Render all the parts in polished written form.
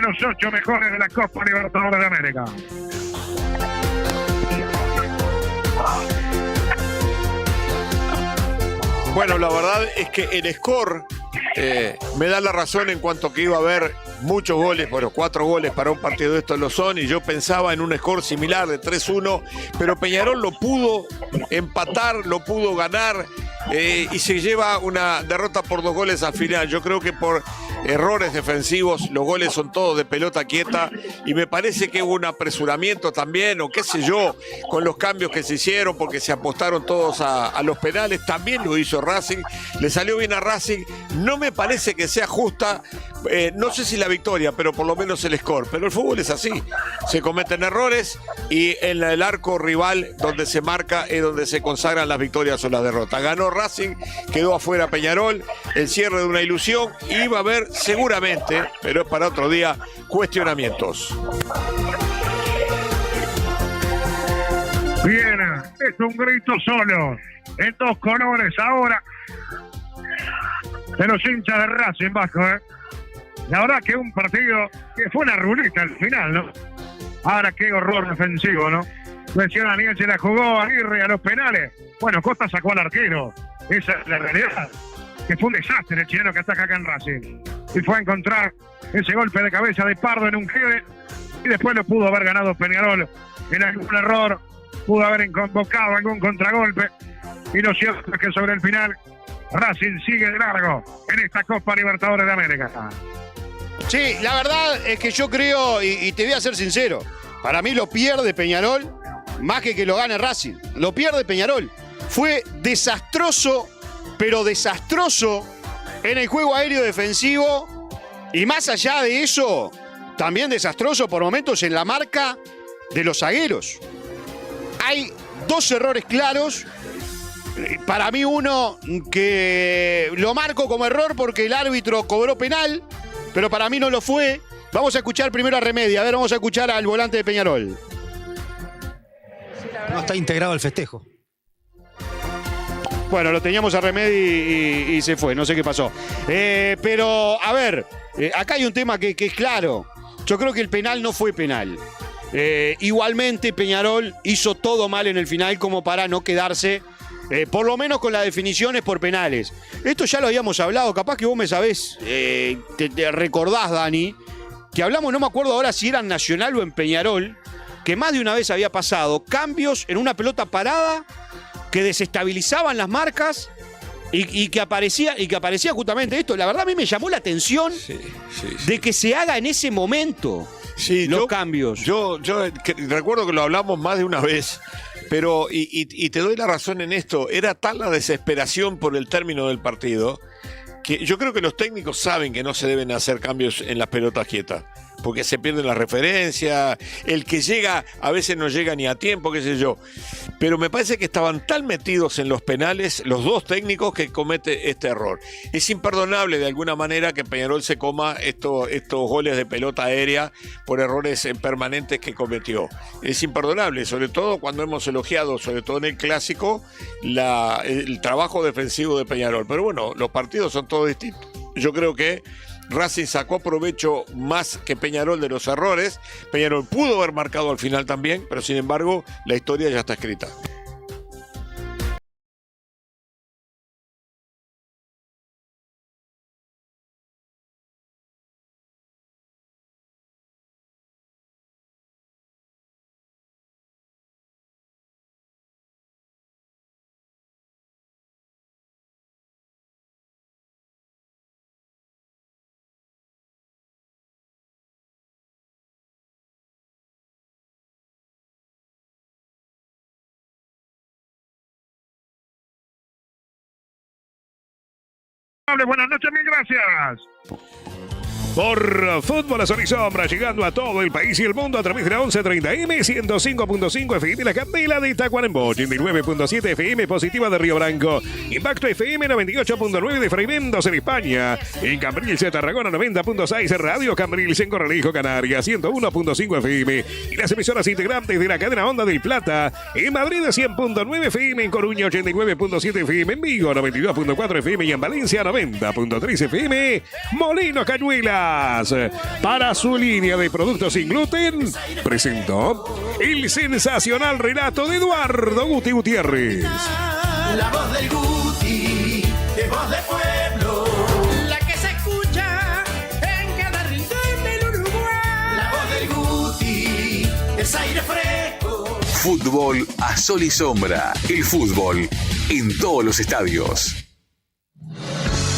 los 8 mejores de la Copa Libertadores de América. Bueno, la verdad es que el score me da la razón en cuanto que iba a haber muchos goles, bueno, 4 goles para un partido de estos lo son, y yo pensaba en un score similar de 3-1, pero Peñarol lo pudo empatar, lo pudo ganar, y se lleva una derrota por 2 goles al final. Yo creo que por errores defensivos, los goles son todos de pelota quieta, y me parece que hubo un apresuramiento también, o qué sé yo, con los cambios que se hicieron, porque se apostaron todos a los penales. También lo hizo Racing, le salió bien a Racing. No me parece que sea justa, no sé si la victoria, pero por lo menos el score. Pero el fútbol es así, se cometen errores, y en el arco rival donde se marca es donde se consagran las victorias o las derrotas. Ganó Racing, quedó afuera Peñarol, el cierre de una ilusión, y va a haber seguramente, pero es para otro día, cuestionamientos. Bien, es un grito solo, en 2 colores ahora, de los hinchas de Racing, Vasco, La verdad que un partido que fue una ruleta al final, ¿no? Ahora qué horror defensivo, ¿no? Decía Daniel, se la jugó Aguirre a los penales. Bueno, Costa sacó al arquero. Esa es la realidad. Que fue un desastre el chileno que ataca acá en Racing. Y fue a encontrar ese golpe de cabeza de Pardo en un quede. Y después lo pudo haber ganado Peñarol en algún error. Pudo haber convocado algún contragolpe. Y lo cierto es que sobre el final, Racing sigue de largo en esta Copa Libertadores de América. Sí, la verdad es que yo creo, y te voy a ser sincero, para mí lo pierde Peñarol más que lo gane Racing. Lo pierde Peñarol. Fue desastroso, pero desastroso en el juego aéreo defensivo, y más allá de eso, también desastroso por momentos en la marca de los zagueros. Hay 2 errores claros. Para mí uno que lo marco como error porque el árbitro cobró penal, pero para mí no lo fue. Vamos a escuchar primero a Remedia. A ver, vamos a escuchar al volante de Peñarol. No está integrado el festejo. Bueno, lo teníamos a Remedi y se fue, no sé qué pasó. Pero, a ver, acá hay un tema que es claro. Yo creo que el penal no fue penal. Igualmente, Peñarol hizo todo mal en el final como para no quedarse, por lo menos con las definiciones por penales. Esto ya lo habíamos hablado, capaz que vos me sabés, te recordás, Dani, que hablamos, no me acuerdo ahora si era en Nacional o en Peñarol, que más de una vez había pasado cambios en una pelota parada que desestabilizaban las marcas y que aparecía justamente esto. La verdad a mí me llamó la atención de que se haga en ese momento los cambios. Yo recuerdo que lo hablamos más de una vez, pero y te doy la razón en esto, era tal la desesperación por el término del partido que yo creo que los técnicos saben que no se deben hacer cambios en las pelotas quietas, porque se pierden la referencia, el que llega a veces no llega ni a tiempo, qué sé yo. Pero me parece que estaban tan metidos en los penales los 2 técnicos que comete este error. Es imperdonable de alguna manera que Peñarol se coma estos goles de pelota aérea por errores permanentes que cometió. Es imperdonable, sobre todo cuando hemos elogiado, sobre todo en el Clásico, el trabajo defensivo de Peñarol. Pero bueno, los partidos son todos distintos. Yo creo que Racing sacó provecho más que Peñarol de los errores. Peñarol pudo haber marcado al final también, pero sin embargo la historia ya está escrita. Buenas noches, mil gracias. Por Fútbol a Sol y Sombra, llegando a todo el país y el mundo a través de la 1130M, 105.5 FM La Candela de Tacuarembó, 89.7 FM Positiva de Río Branco, Impacto FM 98.9 de Fraimentos en España, en Cambrils de Tarragona 90.6, Radio Cambrils en Corralejo, Canarias 101.5 FM, y las emisoras integrantes de la cadena Onda del Plata, en Madrid 100.9 FM, en Coruña 89.7 FM, en Vigo 92.4 FM y en Valencia 90.3 FM, Molino Cañuelas. Más. Para su línea de productos sin gluten, presentó el sensacional relato de Eduardo Guti Gutiérrez. La voz del Guti, es voz de pueblo. La que se escucha en cada rincón del Uruguay. La voz del Guti, es aire fresco. Fútbol a sol y sombra. El fútbol en todos los estadios.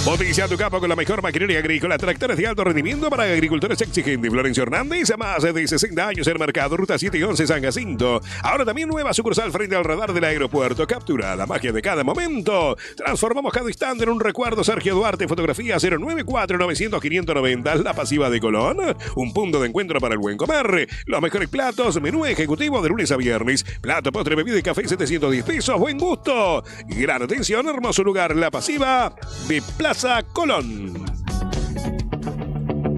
Potencia tu campo con la mejor maquinaria agrícola, tractores de alto rendimiento para agricultores exigentes. Florencio Hernández, a más de 60 años en el mercado, ruta 7 y 11 San Jacinto. Ahora también nueva sucursal frente al radar del aeropuerto. Captura la magia de cada momento. Transformamos cada instante en un recuerdo. Sergio Duarte, fotografía 094-900-590. La Pasiva de Colón, un punto de encuentro para el buen comer. Los mejores platos, menú ejecutivo de lunes a viernes. Plato, postre, bebida y café, 710 pesos. Buen gusto. Gran atención, hermoso lugar. La Pasiva de Plaza Colón.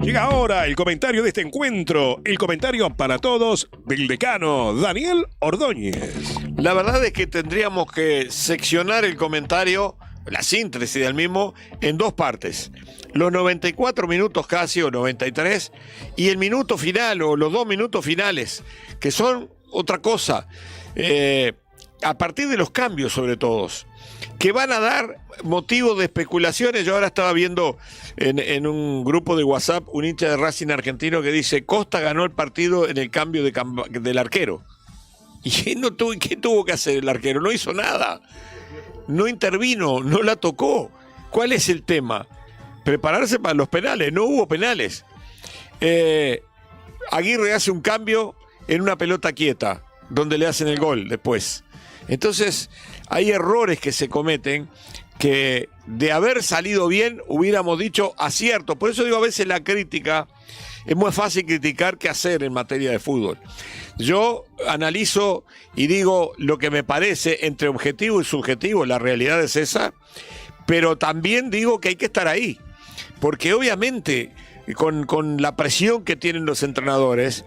Llega ahora el comentario de este encuentro, el comentario para todos del decano Daniel Ordóñez. La verdad es que tendríamos que seccionar el comentario, la síntesis del mismo, en dos partes. Los 94 minutos casi, o 93, y el minuto final, o los 2 minutos finales, que son otra cosa. A partir de los cambios, sobre todo, que van a dar motivo de especulaciones. Yo ahora estaba viendo en un grupo de WhatsApp un hincha de Racing argentino que dice: Costa ganó el partido en el cambio del arquero. ¿Y qué tuvo que hacer el arquero? No hizo nada. No intervino, no la tocó. ¿Cuál es el tema? Prepararse para los penales. No hubo penales. Aguirre hace un cambio en una pelota quieta, donde le hacen el gol después. Entonces, hay errores que se cometen que de haber salido bien hubiéramos dicho acierto. Por eso digo, a veces la crítica, es muy fácil criticar que hacer en materia de fútbol. Yo analizo y digo lo que me parece entre objetivo y subjetivo, la realidad es esa, pero también digo que hay que estar ahí, porque obviamente con la presión que tienen los entrenadores,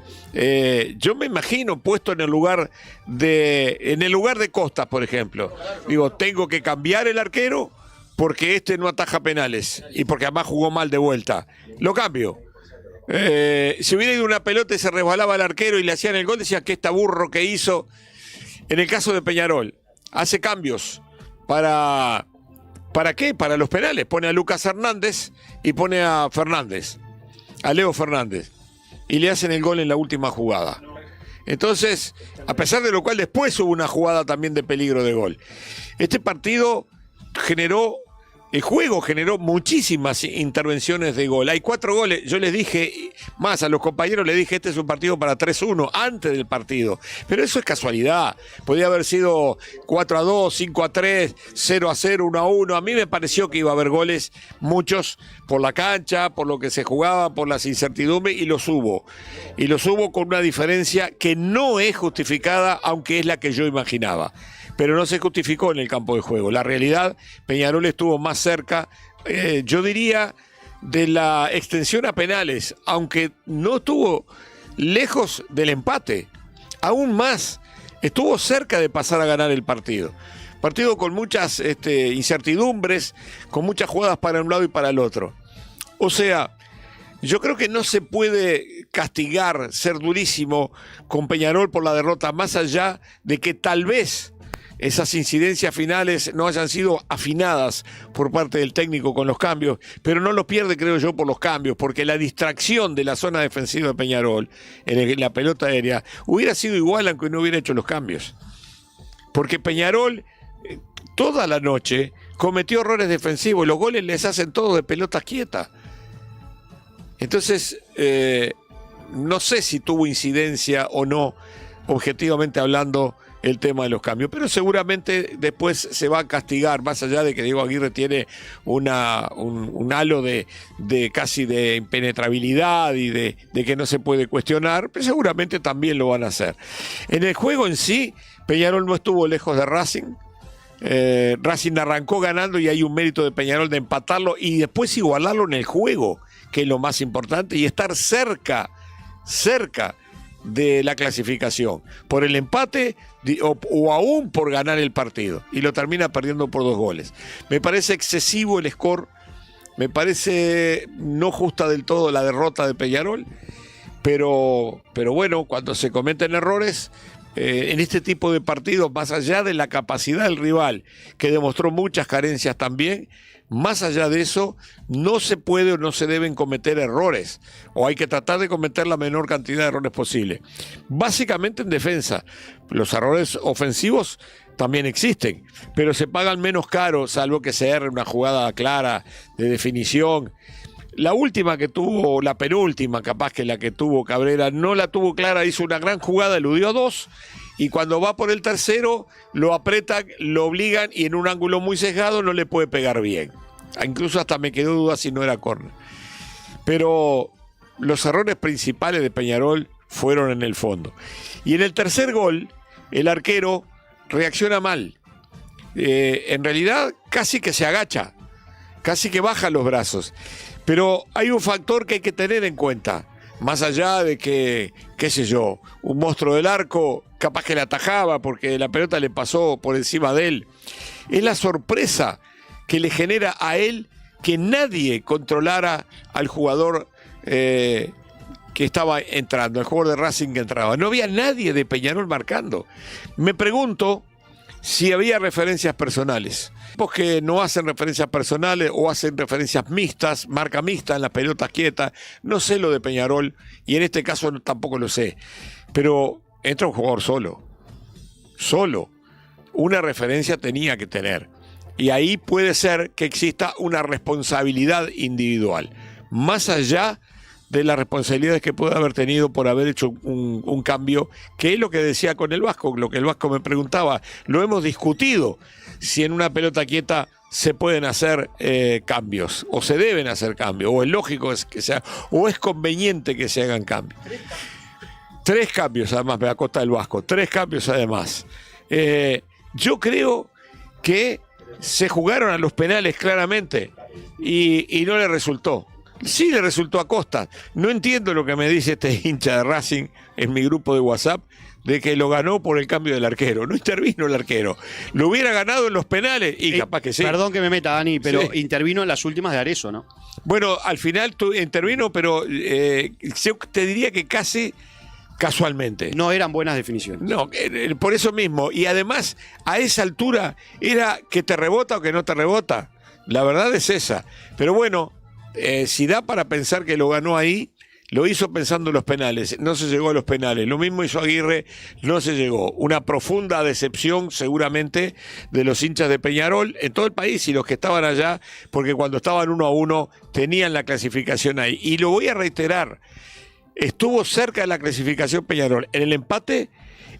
yo me imagino puesto en el lugar de Costa, por ejemplo. Digo, tengo que cambiar el arquero porque este no ataja penales y porque además jugó mal de vuelta. Lo cambio. Si hubiera ido una pelota y se resbalaba el arquero y le hacían el gol, decían que este burro que hizo. En el caso de Peñarol, hace cambios ¿para qué? Para los penales. Pone a Lucas Hernández y pone a Fernández, a Leo Fernández, y le hacen el gol en la última jugada. Entonces, a pesar de lo cual después hubo una jugada también de peligro de gol. Este partido el juego generó muchísimas intervenciones de gol. Hay 4 goles. Yo les dije, más a los compañeros les dije, este es un partido para 3-1 antes del partido. Pero eso es casualidad. Podría haber sido 4-2, 5-3, 0-0, 1-1. A mí me pareció que iba a haber goles, muchos, por la cancha, por lo que se jugaba, por las incertidumbres, y los hubo. Y los hubo con una diferencia que no es justificada, aunque es la que yo imaginaba. Pero no se justificó en el campo de juego. La realidad, Peñarol estuvo más cerca, yo diría, de la extensión a penales, aunque no estuvo lejos del empate. Aún más, estuvo cerca de pasar a ganar el partido. Partido con muchas incertidumbres, con muchas jugadas para un lado y para el otro. O sea, yo creo que no se puede castigar, ser durísimo con Peñarol por la derrota, más allá de que tal vez esas incidencias finales no hayan sido afinadas por parte del técnico con los cambios, pero no los pierde, creo yo, por los cambios, porque la distracción de la zona defensiva de Peñarol en la pelota aérea hubiera sido igual aunque no hubiera hecho los cambios. Porque Peñarol toda la noche cometió errores defensivos y los goles les hacen todos de pelotas quietas. Entonces, no sé si tuvo incidencia o no, objetivamente hablando, el tema de los cambios, pero seguramente después se va a castigar, más allá de que Diego Aguirre tiene un halo de casi de impenetrabilidad y de que no se puede cuestionar, pero seguramente también lo van a hacer. En el juego en sí, Peñarol no estuvo lejos de Racing. Racing arrancó ganando y hay un mérito de Peñarol de empatarlo y después igualarlo en el juego, que es lo más importante, y estar cerca de la clasificación, por el empate o aún por ganar el partido, y lo termina perdiendo por 2 goles. Me parece excesivo el score Me parece no justa del todo la derrota de Peñarol, pero bueno, cuando se cometen errores, en este tipo de partidos, más allá de la capacidad del rival, que demostró muchas carencias también, más allá de eso, no se puede o no se deben cometer errores, o hay que tratar de cometer la menor cantidad de errores posible. Básicamente en defensa, los errores ofensivos también existen, pero se pagan menos caro, salvo que se erre una jugada clara de definición. La última que tuvo, la penúltima capaz que la que tuvo Cabrera, no la tuvo clara, hizo una gran jugada, eludió 2, y cuando va por el tercero, lo apretan, lo obligan, y en un ángulo muy sesgado no le puede pegar bien. Incluso hasta me quedó duda si no era córner. Pero los errores principales de Peñarol fueron en el fondo. Y en el tercer gol, el arquero reacciona mal. En realidad, casi que se agacha, casi que baja los brazos. Pero hay un factor que hay que tener en cuenta. Más allá de que, qué sé yo, un monstruo del arco capaz que le atajaba porque la pelota le pasó por encima de él. Es la sorpresa que le genera a él que nadie controlara al jugador que estaba entrando, el jugador de Racing que entraba. No había nadie de Peñarol marcando. Me pregunto si había referencias personales. Que no hacen referencias personales o hacen referencias mixtas, marca mixta en las pelotas quietas. No sé lo de Peñarol y en este caso tampoco lo sé. Pero entra un jugador solo. Una referencia tenía que tener. Y ahí puede ser que exista una responsabilidad individual. Más allá de las responsabilidades que puede haber tenido por haber hecho un cambio, que es lo que decía con el Vasco, lo que el Vasco me preguntaba. Lo hemos discutido, si en una pelota quieta se pueden hacer cambios, o se deben hacer cambios, o es lógico que sea, o es conveniente que se hagan cambios. 3 cambios además, me acosta el Vasco, 3 cambios además. Yo creo que se jugaron a los penales claramente y no le resultó. Sí le resultó a Costa. No entiendo lo que me dice este hincha de Racing en mi grupo de WhatsApp, de que lo ganó por el cambio del arquero. No intervino el arquero. Lo hubiera ganado en los penales y capaz que sí. Perdón que me meta, Dani, pero sí. Intervino en las últimas de Arezzo, ¿no? Bueno, al final intervino, pero yo te diría que casi casualmente. No eran buenas definiciones. No, por eso mismo. Y además, a esa altura, era que te rebota o que no te rebota. La verdad es esa. Pero bueno, si da para pensar que lo ganó ahí, lo hizo pensando en los penales, no se llegó a los penales. Lo mismo hizo Aguirre, no se llegó. Una profunda decepción seguramente de los hinchas de Peñarol en todo el país y los que estaban allá, porque cuando estaban 1-1 tenían la clasificación ahí. Y lo voy a reiterar, estuvo cerca de la clasificación Peñarol, en el empate,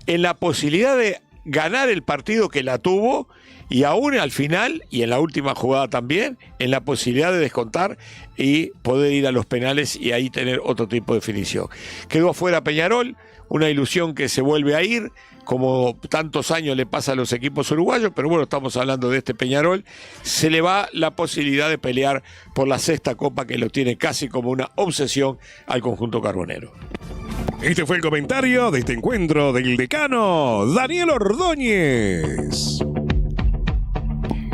en la posibilidad de ganar el partido que la tuvo, y aún al final, y en la última jugada también, en la posibilidad de descontar y poder ir a los penales y ahí tener otro tipo de definición. Quedó afuera Peñarol, una ilusión que se vuelve a ir, como tantos años le pasa a los equipos uruguayos, pero bueno, estamos hablando de este Peñarol. Se le va la posibilidad de pelear por la 6ª copa, que lo tiene casi como una obsesión al conjunto carbonero. Este fue el comentario de este encuentro del decano Daniel Ordóñez.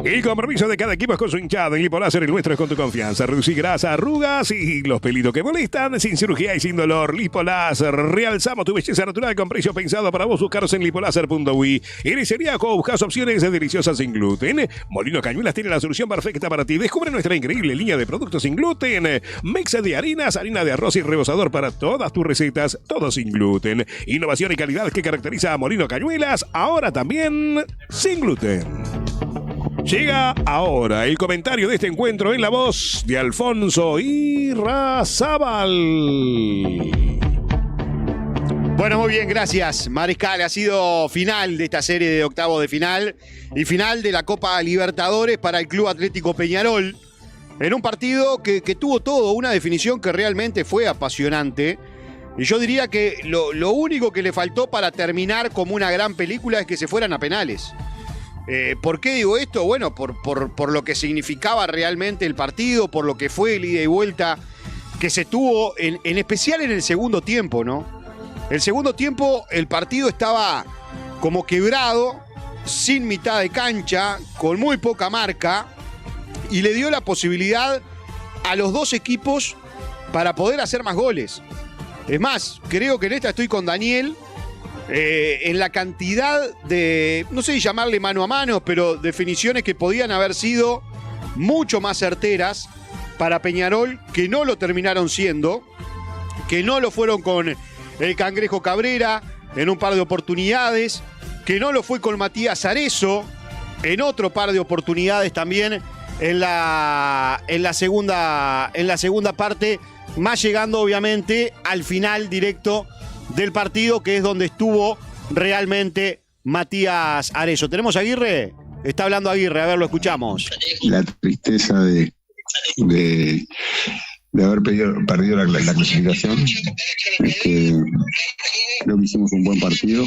El compromiso de cada equipo es con su hinchada. En Lipoláser, el nuestro es con tu confianza. Reducir grasa, arrugas y los pelitos que molestan sin cirugía y sin dolor. Lipoláser. Realzamos tu belleza natural con precio pensado para vos. Buscaros en lipoláser.ui. Eres celíaco, buscas opciones deliciosas sin gluten. Molino Cañuelas tiene la solución perfecta para ti. Descubre nuestra increíble línea de productos sin gluten. Mix de harinas, harina de arroz y rebozador para todas tus recetas. Todo sin gluten. Innovación y calidad que caracteriza a Molino Cañuelas. Ahora también sin gluten. Llega ahora el comentario de este encuentro en la voz de Alfonso Irrazábal. Bueno, muy bien, gracias, Mariscal. Ha sido final de esta serie de octavos de final y final de la Copa Libertadores para el Club Atlético Peñarol. En un partido que tuvo todo, una definición que realmente fue apasionante. Y yo diría que lo único que le faltó para terminar como una gran película es que se fueran a penales. ¿Por qué digo esto? Bueno, por lo que significaba realmente el partido, por lo que fue el ida y vuelta que se tuvo, en especial en el segundo tiempo, ¿no? El segundo tiempo, el partido estaba como quebrado, sin mitad de cancha, con muy poca marca, y le dio la posibilidad a los dos equipos para poder hacer más goles. Es más, creo que en esta estoy con Daniel, en la cantidad de, no sé si llamarle mano a mano, pero definiciones que podían haber sido mucho más certeras para Peñarol, que no lo terminaron siendo, que no lo fueron con el Cangrejo Cabrera en un par de oportunidades, que no lo fue con Matías Arezo en otro par de oportunidades también en la segunda parte, más llegando obviamente al final directo del partido, que es donde estuvo realmente Matías Arezo. ¿Tenemos a Aguirre? Está hablando Aguirre, a ver, lo escuchamos. La tristeza de haber perdido la clasificación. Creo que hicimos un buen partido.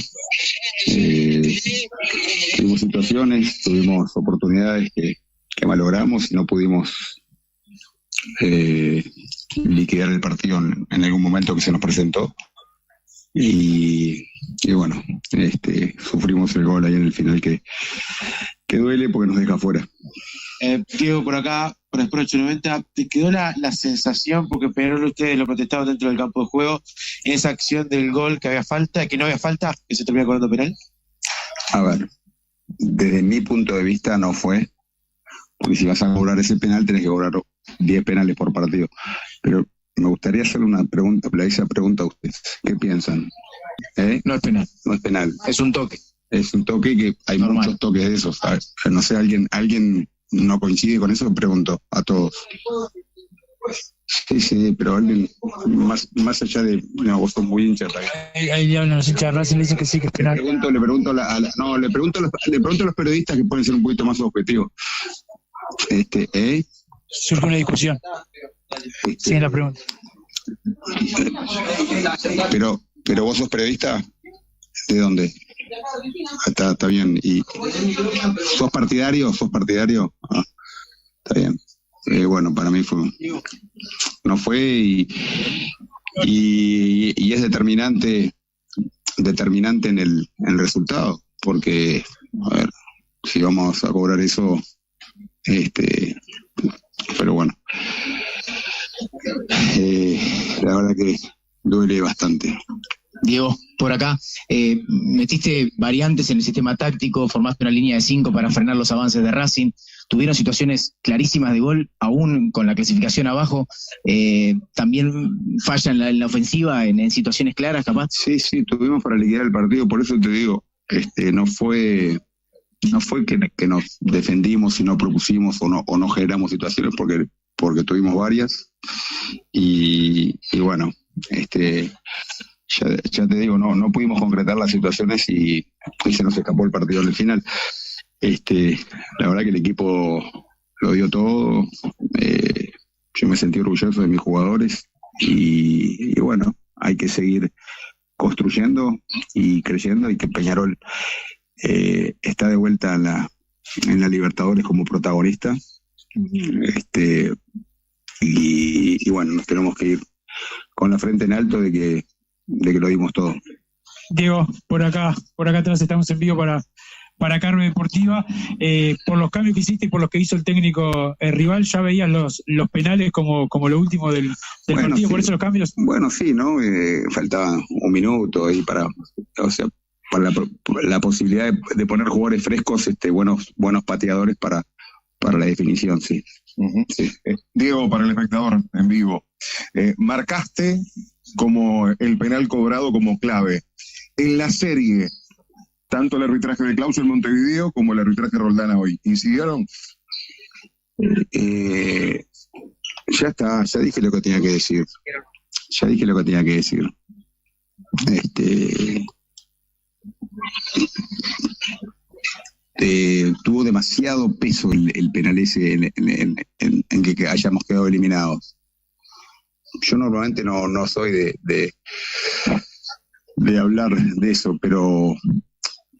Tuvimos situaciones, tuvimos oportunidades que malogramos y no pudimos liquidar el partido en algún momento que se nos presentó. Y bueno, sufrimos el gol ahí en el final que duele porque nos deja fuera. Diego, por acá, por Sport 890, ¿te quedó la sensación, porque Peñarol ustedes lo protestaban dentro del campo de juego, en esa acción del gol que había falta, que no había falta, que se termina cobrando penal? A ver, desde mi punto de vista no fue, porque si vas a cobrar ese penal tenés que cobrar 10 penales por partido. Pero me gustaría hacerle una pregunta, esa pregunta a ustedes. ¿Qué piensan? No es penal. No es penal. Es un toque. Es un toque que hay normal. Muchos toques de esos. No sé, ¿alguien no coincide con eso? Pregunto a todos. Sí, pero alguien, más allá de... No, vos sos muy hincha también. Ahí hablan los hinchas de Racing, dicen que sí, que es penal. Le pregunto a los periodistas que pueden ser un poquito más objetivos. Surge una discusión. Sí, en la pregunta. Pero vos sos periodista, ¿de dónde? Está bien. ¿Y sos partidario? Ah, está bien. Bueno, para mí no fue y es determinante en el resultado, porque a ver, si vamos a cobrar eso, pero bueno, la verdad que duele bastante. Diego, por acá, metiste variantes en el sistema táctico, formaste una línea de 5 para frenar los avances de Racing, tuvieron situaciones clarísimas de gol, aún con la clasificación abajo, también fallan en la ofensiva en situaciones claras, capaz. Sí, tuvimos para liquidar el partido, por eso te digo, no fue que nos defendimos y no propusimos o no generamos situaciones, porque tuvimos varias y bueno, ya te digo, no pudimos concretar las situaciones y se nos escapó el partido en el final. La verdad que el equipo lo dio todo. Yo me sentí orgulloso de mis jugadores y bueno, hay que seguir construyendo y creyendo, y que Peñarol está de vuelta en la Libertadores como protagonista. Y bueno, nos tenemos que ir con la frente en alto de que lo dimos todo. Diego, por acá atrás estamos en vivo para Carve Deportiva. Por los cambios que hiciste y por los que hizo el técnico rival, ya veías los penales como lo último del partido, sí. Por eso los cambios. Bueno, sí, ¿no? Faltaba un minuto ahí para la posibilidad de poner jugadores frescos, buenos pateadores para la definición, sí. Uh-huh. Sí. Diego, para el espectador en vivo, marcaste como el penal cobrado como clave. En la serie, tanto el arbitraje de Clauso en Montevideo como el arbitraje de Roldana hoy, ¿incidieron? Ya está, ya dije lo que tenía que decir. Tuvo demasiado peso el penal ese en que hayamos quedado eliminados. Yo normalmente no soy de hablar de eso, pero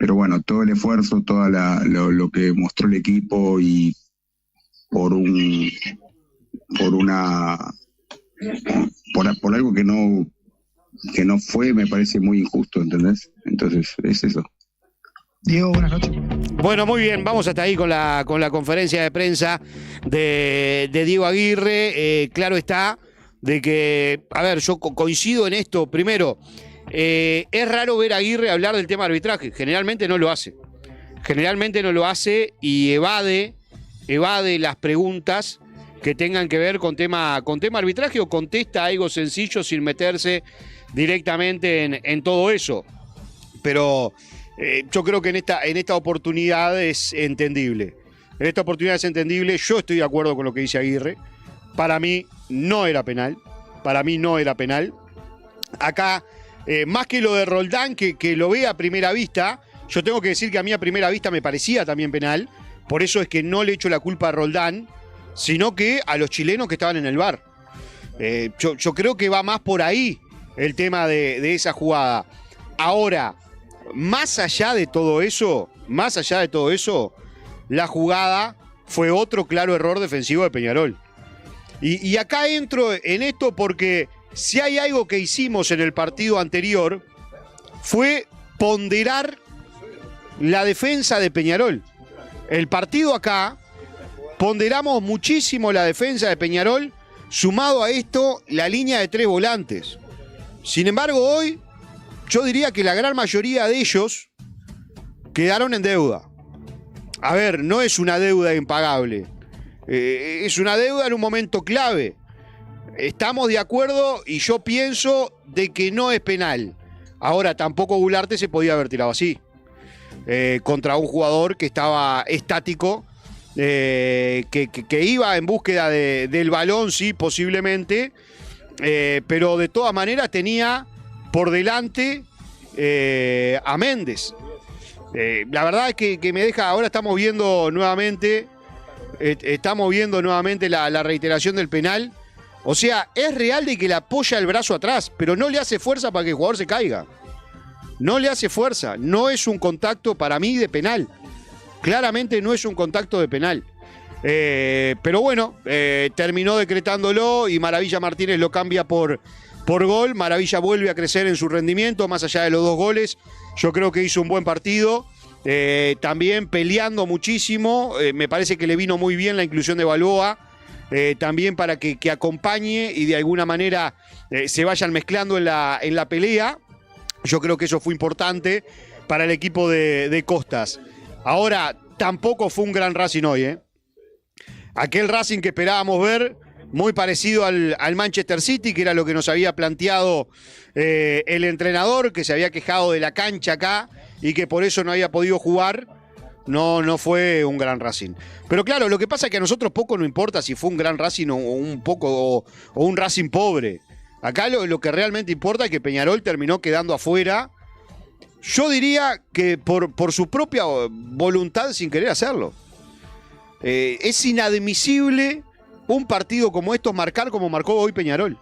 bueno, todo el esfuerzo, lo que mostró el equipo, y por algo que no fue, me parece muy injusto, ¿entendés? Entonces es eso. Diego, buenas noches. Bueno, muy bien, vamos hasta ahí con la conferencia de prensa de Diego Aguirre. Claro está de que, a ver, yo coincido en esto. Primero, es raro ver a Aguirre hablar del tema de arbitraje. Generalmente no lo hace. Generalmente no lo hace y evade las preguntas que tengan que ver con tema arbitraje o contesta algo sencillo sin meterse directamente en todo eso. Pero yo creo que en esta oportunidad es entendible. En esta oportunidad es entendible. Yo estoy de acuerdo con lo que dice Aguirre. Para mí no era penal. Para mí no era penal. Acá, más que lo de Roldán, que lo ve a primera vista, yo tengo que decir que a mí a primera vista me parecía también penal. Por eso es que no le echo la culpa a Roldán, sino que a los chilenos que estaban en el VAR. Yo creo que va más por ahí el tema de esa jugada. Ahora, más allá de todo eso, la jugada fue otro claro error defensivo de Peñarol. Y acá entro en esto porque si hay algo que hicimos en el partido anterior fue ponderar la defensa de Peñarol. El partido acá ponderamos muchísimo la defensa de Peñarol, sumado a esto la línea de 3 volantes. Sin embargo, hoy yo diría que la gran mayoría de ellos quedaron en deuda. A ver, no es una deuda impagable. Es una deuda en un momento clave. Estamos de acuerdo y yo pienso de que no es penal. Ahora, tampoco Goularte se podía haber tirado así. Contra un jugador que estaba estático, que iba en búsqueda del balón, sí, posiblemente. Pero de todas maneras tenía por delante a Méndez. La verdad es que me deja, ahora estamos viendo nuevamente la reiteración del penal. O sea, es real de que le apoya el brazo atrás, pero no le hace fuerza para que el jugador se caiga. No le hace fuerza, no es un contacto para mí de penal. Claramente no es un contacto de penal. Pero bueno, terminó decretándolo y Maravilla Martínez lo cambia por gol. Maravilla vuelve a crecer en su rendimiento, más allá de los 2 goles. Yo creo que hizo un buen partido. También peleando muchísimo. Me parece que le vino muy bien la inclusión de Balboa. También para que acompañe y de alguna manera se vayan mezclando en la pelea. Yo creo que eso fue importante para el equipo de Costas. Ahora, tampoco fue un gran Racing hoy, Aquel Racing que esperábamos ver, muy parecido al Manchester City, que era lo que nos había planteado el entrenador, que se había quejado de la cancha acá y que por eso no había podido jugar. No fue un gran Racing. Pero claro, lo que pasa es que a nosotros poco nos importa si fue un gran Racing o un Racing pobre. Acá lo que realmente importa es que Peñarol terminó quedando afuera. Yo diría que por su propia voluntad sin querer hacerlo. Es inadmisible un partido como estos marcar como marcó hoy Peñarol.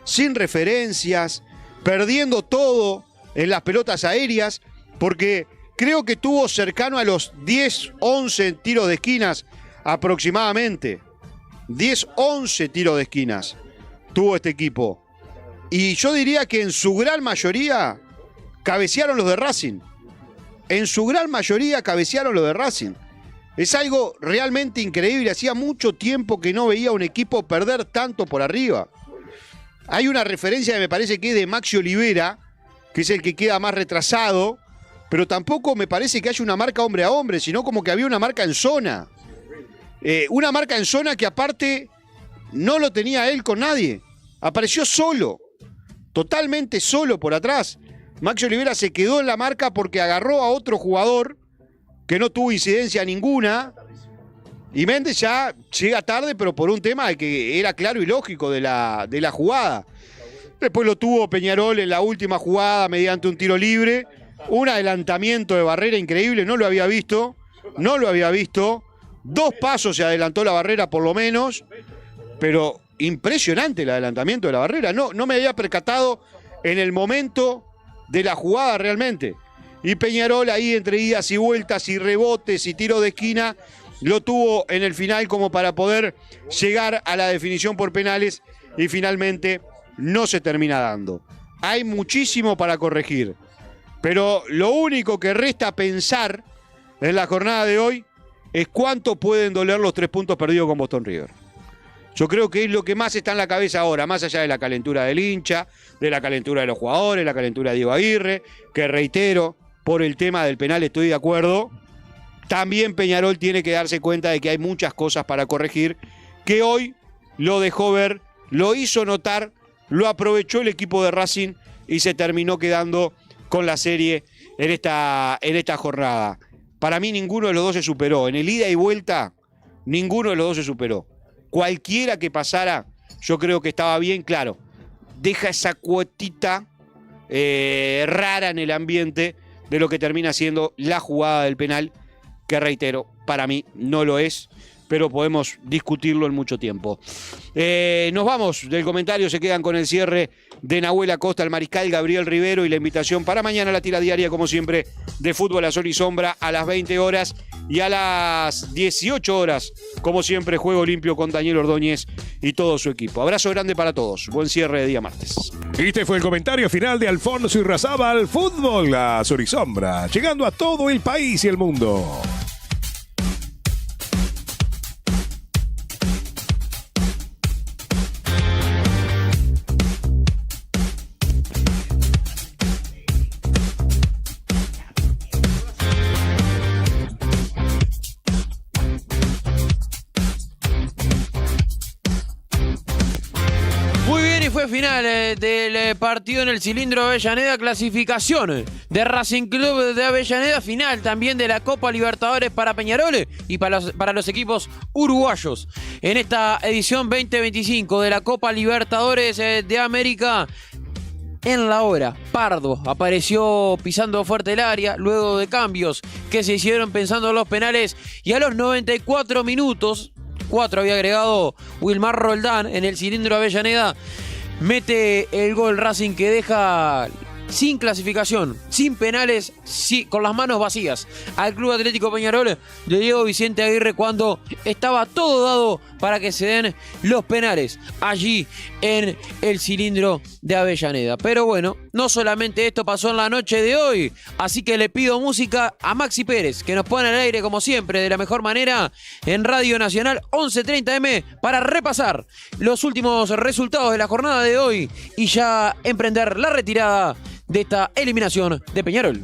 Sin referencias, perdiendo todo en las pelotas aéreas, porque creo que tuvo cercano a los 10, 11 tiros de esquinas aproximadamente. 10, 11 tiros de esquinas tuvo este equipo. Y yo diría que en su gran mayoría cabecearon los de Racing. En su gran mayoría cabecearon los de Racing. Es algo realmente increíble. Hacía mucho tiempo que no veía un equipo perder tanto por arriba. Hay una referencia que me parece que es de Maxi Olivera, que es el que queda más retrasado, pero tampoco me parece que haya una marca hombre a hombre, sino como que había una marca en zona. Una marca en zona que aparte no lo tenía él con nadie. Apareció solo. Totalmente solo por atrás. Maxi Olivera se quedó en la marca porque agarró a otro jugador que no tuvo incidencia ninguna. Y Méndez ya llega tarde, pero por un tema de que era claro y lógico de la jugada. Después lo tuvo Peñarol en la última jugada mediante un tiro libre. Un adelantamiento de Barrera increíble, no lo había visto. 2 pasos se adelantó la Barrera por lo menos. Pero impresionante el adelantamiento de la Barrera. No me había percatado en el momento de la jugada realmente. Y Peñarol ahí entre idas y vueltas y rebotes y tiros de esquina lo tuvo en el final como para poder llegar a la definición por penales y finalmente no se termina dando. Hay muchísimo para corregir, pero lo único que resta pensar en la jornada de hoy es cuánto pueden doler los 3 puntos perdidos con Boston River. Yo creo que es lo que más está en la cabeza ahora, más allá de la calentura del hincha, de la calentura de los jugadores, la calentura de Diego Aguirre, que reitero, por el tema del penal estoy de acuerdo. También Peñarol tiene que darse cuenta de que hay muchas cosas para corregir, que hoy lo dejó ver, lo hizo notar, lo aprovechó el equipo de Racing y se terminó quedando con la serie en esta jornada. Para mí ninguno de los dos se superó. En el ida y vuelta, ninguno de los dos se superó. Cualquiera que pasara, yo creo que estaba bien, claro. Deja esa cuotita rara en el ambiente de lo que termina siendo la jugada del penal, que reitero, para mí no lo es, pero podemos discutirlo en mucho tiempo. Nos vamos del comentario, se quedan con el cierre de Nahuel Acosta, el mariscal Gabriel Rivero y la invitación para mañana la tira diaria, como siempre, de Fútbol a Sol y Sombra a las 20 horas y a las 18 horas, como siempre, Juego Limpio con Daniel Ordóñez y todo su equipo. Abrazo grande para todos, buen cierre de día martes. Este fue el comentario final de Alfonso Irrazábal, Fútbol a Sol y Sombra, llegando a todo el país y el mundo. Final del partido en el cilindro Avellaneda, clasificación de Racing Club de Avellaneda, final también de la Copa Libertadores para Peñarol y para los equipos uruguayos. En esta edición 2025 de la Copa Libertadores de América, en la hora, Pardo apareció pisando fuerte el área luego de cambios que se hicieron pensando en los penales y a los 94 minutos, 4 había agregado Wilmar Roldán en el cilindro Avellaneda, mete el gol Racing que deja sin clasificación, sin penales, sí, con las manos vacías al Club Atlético Peñarol de Diego Vicente Aguirre cuando estaba todo dado para que se den los penales allí en el cilindro de Avellaneda. Pero bueno, no solamente esto pasó en la noche de hoy, así que le pido música a Maxi Pérez, que nos pone al aire como siempre de la mejor manera en Radio Nacional 1130M para repasar los últimos resultados de la jornada de hoy y ya emprender la retirada de esta eliminación de Peñarol.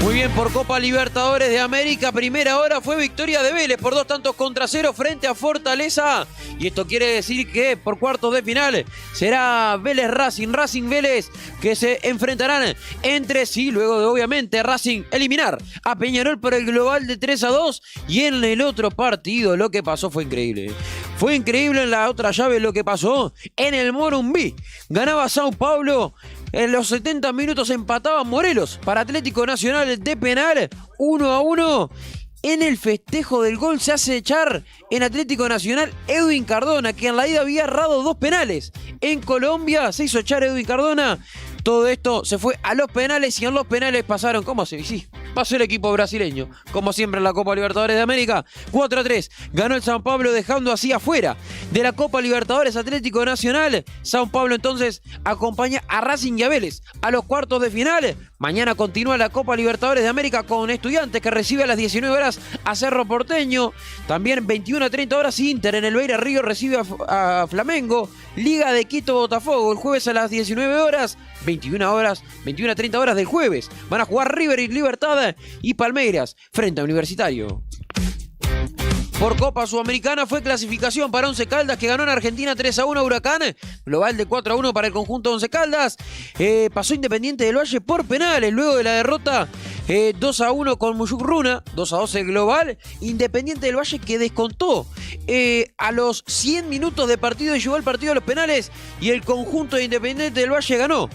Muy bien, por Copa Libertadores de América, primera hora fue victoria de Vélez por 2-0 frente a Fortaleza. Y esto quiere decir que por cuartos de final será Vélez Racing Vélez, que se enfrentarán entre sí, luego de obviamente Racing eliminar a Peñarol por el global de 3-2. Y en el otro partido lo que pasó fue increíble. Fue increíble en la otra llave lo que pasó en el Morumbí. Ganaba Sao Paulo. En los 70 minutos empataba Morelos para Atlético Nacional de penal 1-1. En el festejo del gol se hace echar en Atlético Nacional Edwin Cardona, que en la ida había errado 2 penales. En Colombia se hizo echar Edwin Cardona. Todo esto se fue a los penales y en los penales pasaron, ¿cómo se dice? Pasó el equipo brasileño, como siempre en la Copa Libertadores de América, 4-3. Ganó el São Paulo dejando así afuera de la Copa Libertadores Atlético Nacional. São Paulo entonces acompaña a Racing y a Vélez a los cuartos de final. Mañana continúa la Copa Libertadores de América con Estudiantes que recibe a las 19 horas a Cerro Porteño. También 21-30 horas Inter en el Beira Río recibe a Flamengo. Liga de Quito Botafogo el jueves a las 19 horas. 21-30 horas del jueves. Van a jugar River y Libertad y Palmeiras frente a Universitario. Por Copa Sudamericana fue clasificación para Once Caldas, que ganó en Argentina 3-1 a Huracán. Global de 4-1 para el conjunto de Once Caldas. Pasó Independiente del Valle por penales luego de la derrota 2-1 con Muyucruna. 2-2 el global. Independiente del Valle que descontó a los 100 minutos de partido y llegó el partido a los penales. Y el conjunto de Independiente del Valle ganó